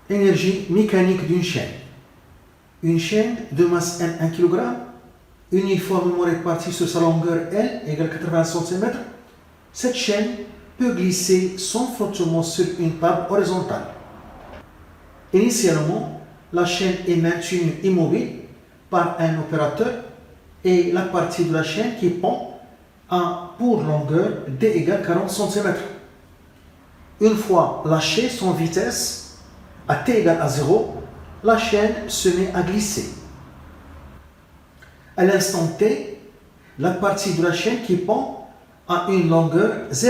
Énergie mécanique d'une chaîne. Une chaîne de masse M 1 kg, uniformément répartie sur sa longueur L égale 80 cm. Cette chaîne peut glisser sans frottement sur une table horizontale. Initialement, la chaîne est maintenue immobile par un opérateur et la partie de la chaîne qui pend a pour longueur D égale 40 cm. Une fois lâchée sans vitesse, à t égale à 0, la chaîne se met à glisser. À l'instant t, la partie de la chaîne qui pend a une longueur z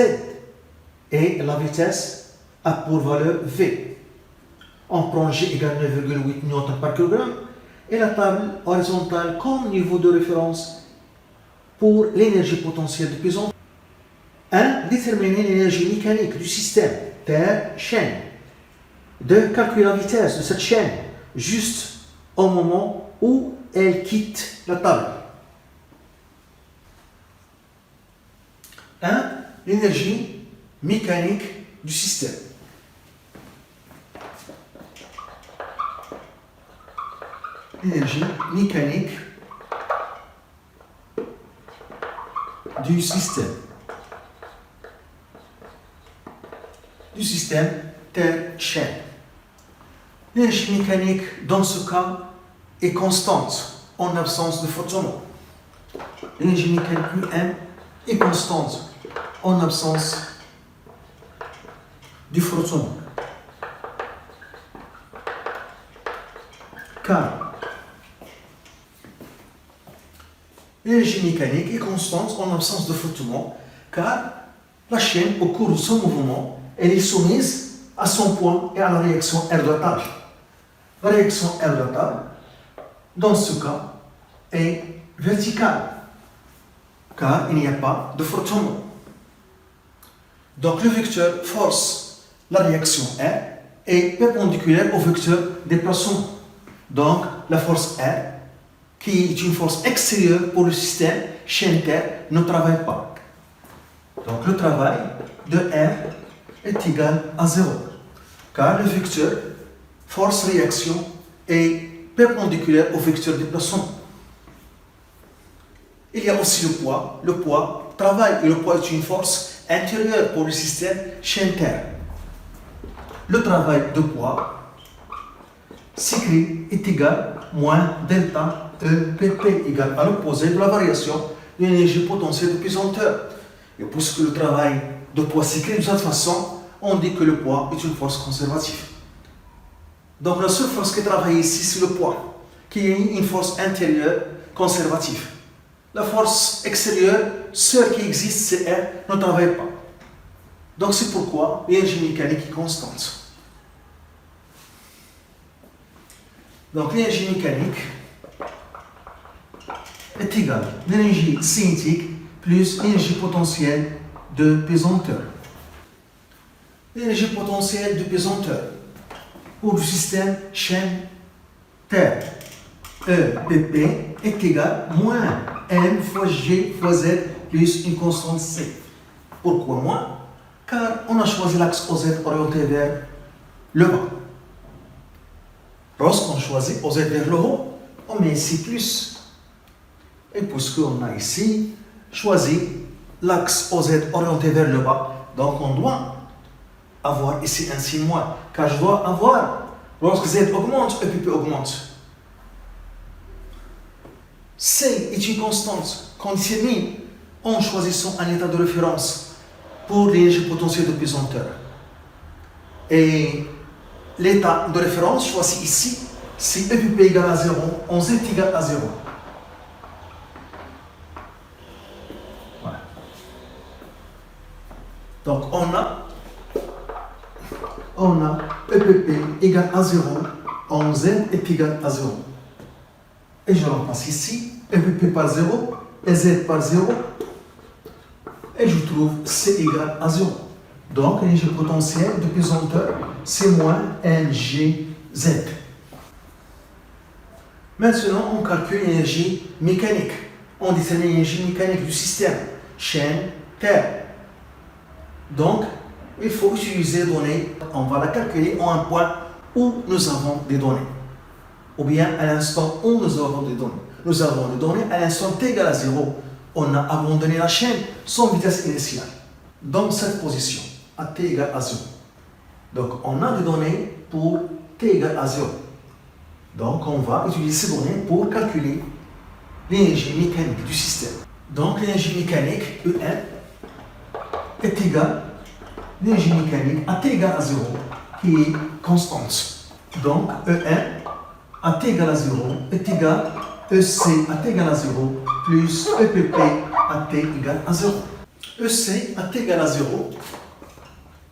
et la vitesse a pour valeur v. On prend G égale 9,8 N par kg et la table horizontale comme niveau de référence pour l'énergie potentielle du pesanteur. 1. Déterminer l'énergie mécanique du système Terre-chaîne. 2. Calculer la vitesse de cette chaîne juste au moment où elle quitte la table. 1. L'énergie mécanique du système. L'énergie mécanique du système. Du système Terre-chaîne. L'énergie mécanique, dans ce cas, est constante en absence de frottement. L'énergie mécanique M est constante en absence du frottement. Car l'énergie mécanique est constante en absence de frottement, car la chaîne, au cours de son mouvement, elle est soumise à son poids et à la réaction R de la table. La réaction R de la table, dans ce cas, est verticale, car il n'y a pas de frottement. Donc le vecteur force, la réaction R, est perpendiculaire au vecteur déplacement. Donc la force R, qui est une force extérieure pour le système chaîne-terre, ne travaille pas. Donc le travail de R est égal à 0, car le vecteur force-réaction est perpendiculaire au vecteur déplacement. Il y a aussi le poids. Le poids travaille et le poids est une force intérieure pour le système chaîne-terre. Le travail de poids s'écrit est égal à moins delta EPP égale à l'opposé de la variation de l'énergie potentielle de pesanteur. Et puisque le travail de poids s'écrit de cette façon, on dit que le poids est une force conservative. Donc la seule force qui est travaillée ici, c'est le poids, qui est une force intérieure conservative. La force extérieure, seule qui existe, c'est R, ne travaille pas. Donc c'est pourquoi l'énergie mécanique est constante. Donc l'énergie mécanique est égale à l'énergie cinétique plus l'énergie potentielle de pesanteur. L'énergie potentielle de pesanteur pour le système chaîne-terre EPP est égal à moins M fois G fois Z plus une constante C. Pourquoi moins? Car on a choisi l'axe OZ orienté vers le bas. Lorsqu'on choisit OZ vers le haut, on met ici plus. Et puisqu'on a ici choisi l'axe OZ orienté vers le bas, donc on doit avoir ici un signe moins, car je dois avoir, lorsque Z augmente, EPP augmente. C est une constante qu'on détermine en choisissant un état de référence pour l'énergie potentielle de pesanteur. Et l'état de référence choisi ici, c'est EPP égale à 0, on Z égale à 0. Voilà. Donc on a EPP égale à 0, on Z est égal à 0. Et je remplace ici EPP par 0 et Z par 0. Et je trouve C égale à 0. Donc l'énergie potentielle de pesanteur, c'est moins NGZ. Maintenant, on calcule l'énergie mécanique. On détermine l'énergie mécanique du système chaîne-terre. Donc, il faut utiliser les données. On va la calculer en un point où nous avons des données, ou bien à l'instant où nous avons des données. Nous avons des données à l'instant t égale à 0. On a abandonné la chaîne sans vitesse initiale. Dans cette position, à t égale à 0. Donc, on a des données pour t égale à 0. Donc, on va utiliser ces données pour calculer l'énergie mécanique du système. Donc, l'énergie mécanique, En, est égale à l'énergie mécanique à t égale à 0, qui est constante. Donc, En à t égale à 0 est égal à EC à t égale à 0 plus EPP à t égale à 0. EC à t égale à 0,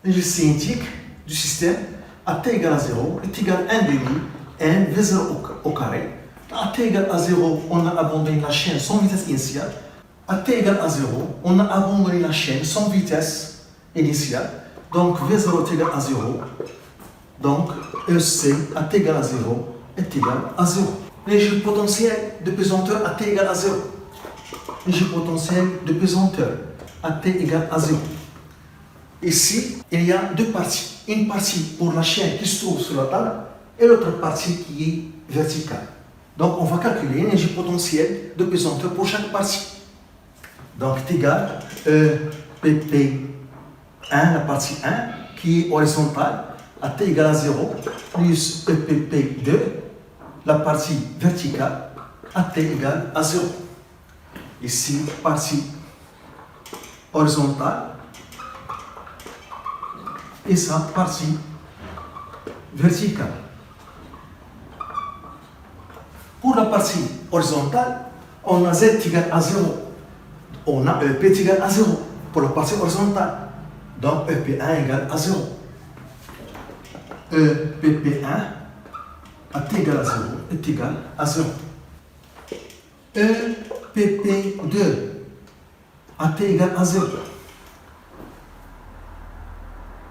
l'énergie cinétique du système à t égale à 0 est égal à 1 demi n V0 au carré. À t égale à 0, on a abandonné la chaîne sans vitesse initiale. À t égale à 0, on a abandonné la chaîne sans vitesse initiale. Donc V0 est égal à 0. Donc EC à t égale à 0 est égal à 0. L'énergie potentielle de pesanteur à t égale à 0. L'énergie potentielle de pesanteur à t égale à 0. Ici, il y a deux parties. Une partie pour la chaîne qui se trouve sur la table et l'autre partie qui est verticale. Donc, on va calculer l'énergie potentielle de pesanteur pour chaque partie. Donc, c'est égal à EPP1, la partie 1, qui est horizontale, à t égale à 0, plus EPP2, la partie verticale, à t égale à 0. Ici, partie horizontale, et sa partie verticale. Pour la partie horizontale, on a Z égale à 0. On a EP égale à 0 pour la partie horizontale. Donc EP1 égale à 0. EPP1 à t égale à 0 est égal à 0. EPP2 à t égale à 0.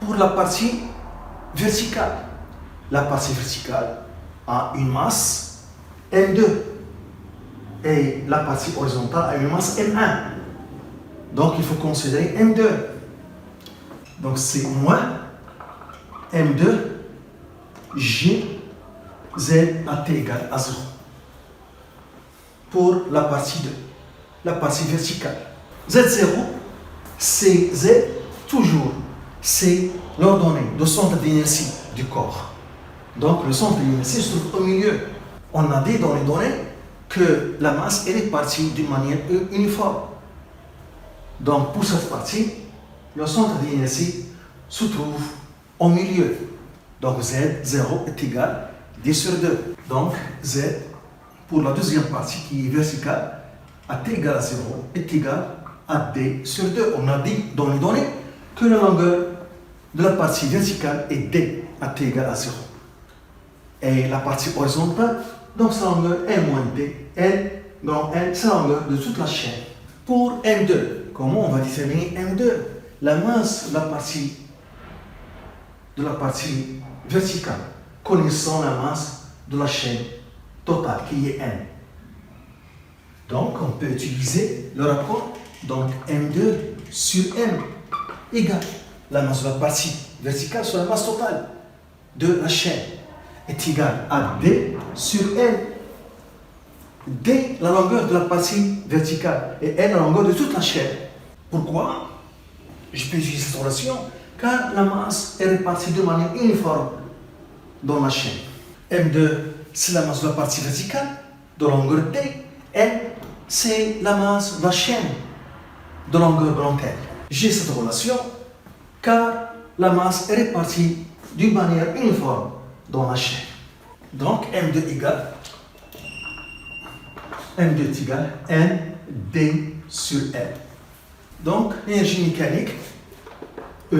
Pour la partie verticale, la partie verticale a une masse M2 et la partie horizontale a une masse M1. Donc il faut considérer M2. Donc c'est moins M2 G Z à t égale à 0. Pour la partie 2, la partie verticale. Z0, c'est Z toujours. C'est l'ordonnée de centre d'inertie du corps. Donc le centre d'inertie se trouve au milieu. On a dit dans les données que la masse est répartie d'une manière uniforme. Donc pour cette partie, le centre d'inertie se trouve au milieu. Donc Z0 est égal à D sur 2. Donc Z, pour la deuxième partie qui est verticale, à t égale à 0 est égal à D sur 2. On a dit dans les données que la longueur de la partie verticale est D à t égale à 0. Et la partie horizontale, donc sa longueur est moins D. L, donc L, c'est la longueur de toute la chaîne. Pour M2, comment on va déterminer M2? La masse de la partie verticale, connaissant la masse de la chaîne totale qui est M. Donc on peut utiliser le rapport, donc M2 sur M égale la masse de la partie verticale sur la masse totale de la chaîne est égale à D sur L. D, la longueur de la partie verticale, et L, la longueur de toute la chaîne. Pourquoi je peux utiliser cette relation? Car la masse est répartie de manière uniforme dans la chaîne. M2, c'est la masse de la partie verticale, de longueur D. L, c'est la masse de la chaîne, de longueur grand L. J'ai cette relation car la masse est répartie d'une manière uniforme dans la chaîne. Donc M2 égale ND sur L. Donc l'énergie mécanique En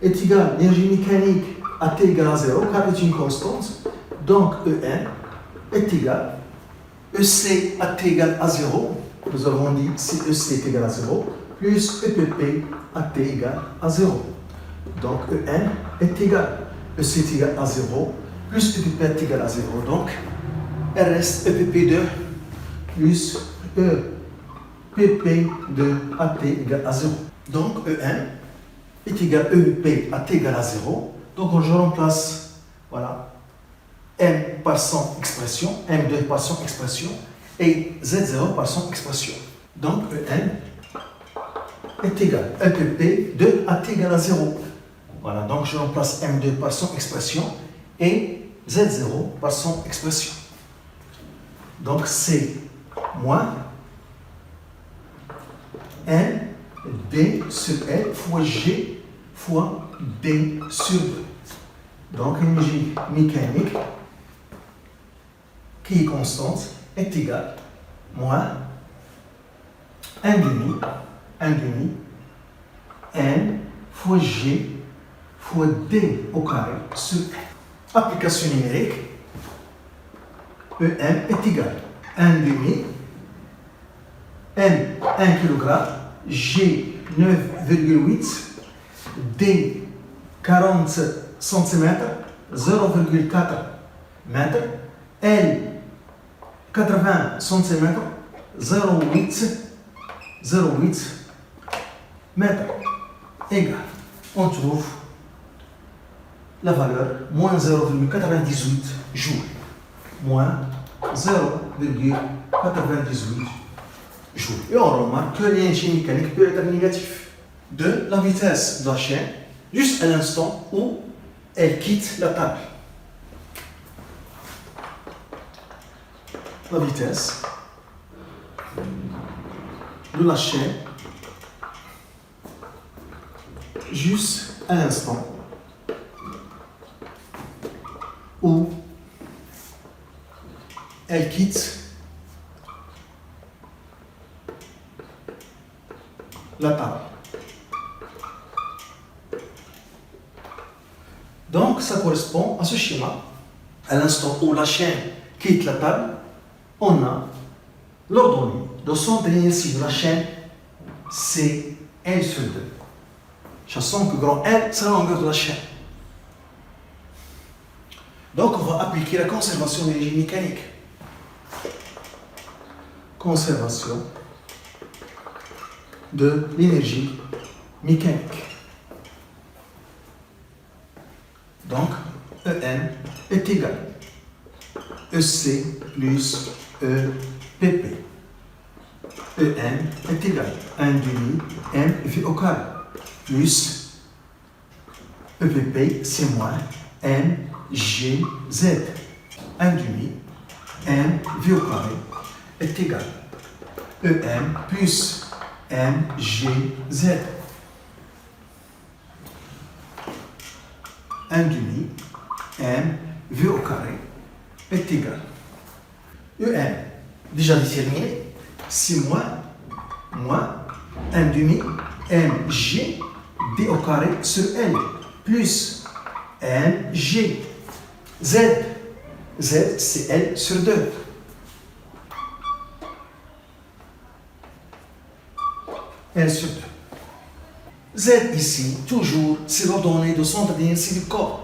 est égale à l'énergie mécanique à t égale à 0 car c'est une constante. Donc En est égal à EC à t égale à 0. Nous avons dit si EC est égal à 0 plus EPP à t égale à 0. Donc En est égal à EC est égal à 0 plus EPP est égal à 0. Donc il reste EPP2 plus EPP2 à t égale à 0. Donc En est égal à EPP à t égale à 0. Donc je remplace Voilà. M par son expression, M2 par son expression, et Z0 par son expression. Donc, EM est égal. EPP de A égale à 0. Voilà, donc je remplace M2 par son expression et Z0 par son expression. Donc, c'est moins M D sur L fois G fois D sur 2. Donc, l'énergie mécanique qui est constante est égale moins 1 demi N fois G fois D au carré sur L. Application numérique, EM est égal 1 demi M 1 kg, G 9,8, D 40 cm, 0,4 m, L 80 cm, 0,8 m égal. On trouve la valeur moins 0,98 joules. Moins 0,98 joules. Et on remarque que l'énergie mécanique peut être négative de la vitesse de la chaîne juste à l'instant où elle quitte la table. La vitesse de la chaîne juste à l'instant où elle quitte la table. Donc, ça correspond à ce schéma. À l'instant où la chaîne quitte la table, on a l'ordonnée de centre d'inertie de la chaîne, c'est L sur 2. Sachant que grand L, c'est la longueur de la chaîne. Donc, on va appliquer la conservation de l'énergie mécanique. Conservation de l'énergie mécanique. Donc, EM est égal EC plus EPP. EM est égal 1 demi MV au carré plus EPP, c'est moins MGZ. 1 demi MV au carré est égal EM plus MGZ. 1 demi MV au carré est égal EM, déjà déterminé, c'est moins 1 demi MG D au carré sur L plus MG Z. Z, c'est L sur 2. L sur 2. Z ici, toujours, c'est l'ordonnée de centre d'inertie du corps.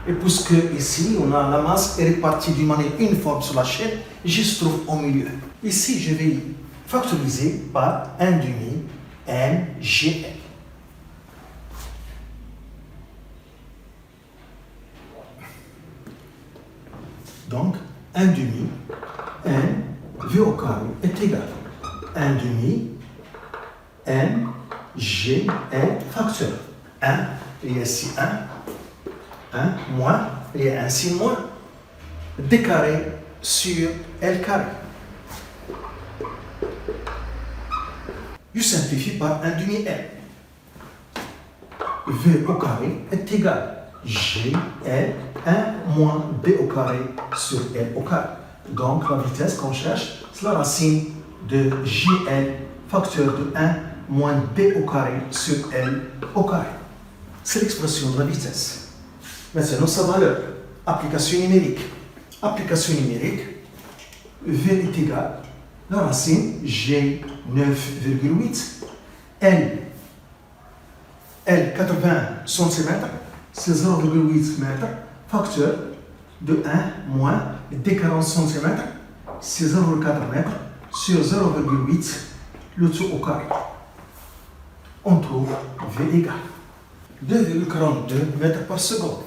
Et puisque ici, on a la masse est répartie d'une manière uniforme sur la chaîne, je se trouve au milieu. Ici, je vais factoriser par 1 demi MGL. Donc, 1 demi M V au carré est égal 1 demi M G L facteur. 1, il y a ici 1 moins, il y a ainsi moins, D carré sur L carré. Je simplifie par 1 demi M. V au carré est égal G L 1 moins D au carré sur L au carré. Donc la vitesse qu'on cherche, c'est la racine de GL facteur de 1 moins D au carré sur L au carré. C'est l'expression de la vitesse. Maintenant, sa valeur. Application numérique. Application numérique, V est égal la racine G 9,8 L 80 cm, c'est 0,8 m, facteur de 1 moins D 40 cm, c'est 0,4 m sur 0,8 le tout au carré. On trouve V égale 2,42 mètres par seconde.